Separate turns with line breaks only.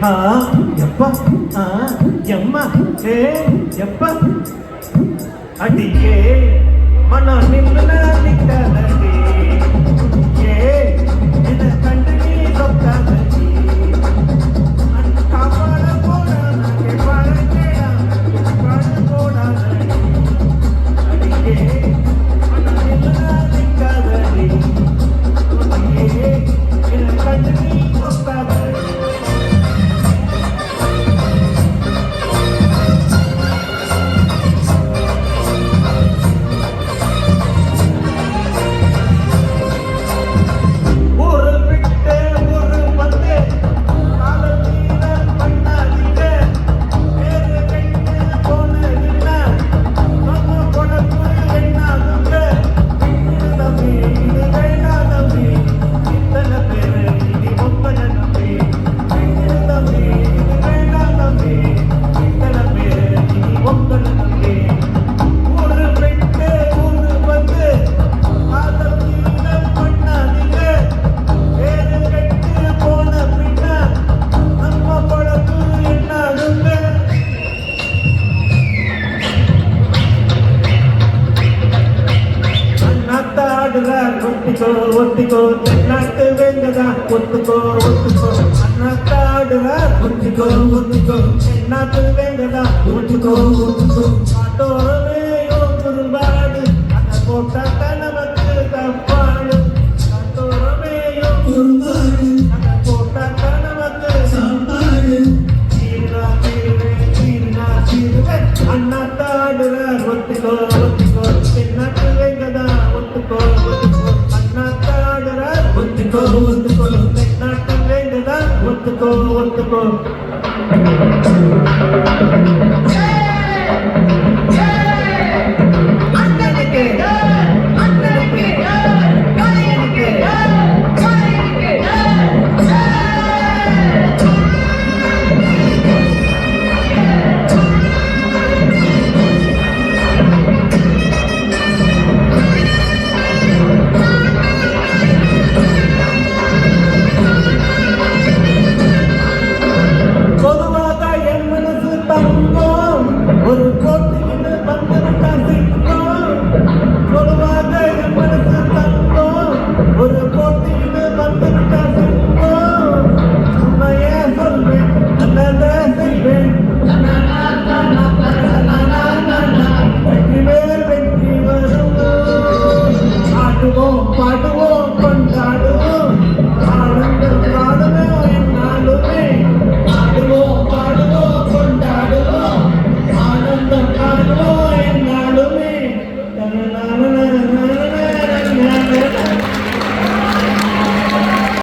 ஆ எப்பா ஆ எம்மா ஏ எப்பா அடியே மனம் நிம்மன நிக்கலடி ஏ என்ன கண்டு நீ சொக்காதடி காப்பாட போடா கேப்பாட கேடா பாட போடா அடியே மனம் நிம்மன நிக்கலடி ஏ என்ன கண்டு நீ சொக்காதடி ஒத்திக்கோ ஒத்திக்கோ தென்னாட்டு வெங்கதா ஒத்துக்கோ ஒத்துக்கோ அண்ணாத்தாடுவ ஒத்திக்கோ ஒத்திக்கோ தென்னாட்டு வெங்கதா ஒத்துக்கோ ஒத்துக்கோ காட்டோரமே யோகுருபாடு அந்த போட்டாட்ட நமக்கு தப்பாடு காட்டோரமே யோகுருபாடு அந்த போட்டாட்ட நமக்கு சாப்பாடு சீர்னா சீருவே சீர்னா சீருவே அண்ணாத்தாடுவ ஒத்திக்கோ ஒத்திக்கோ தென்னாட்டு வெங்கதா ஒத்துக்கோ ஒத்துக்கோ ஒத்துக்கோ ஒத்துக்கோ நாட்டு வேண்டுதா ஒத்துக்கோ ஒத்துக்கோ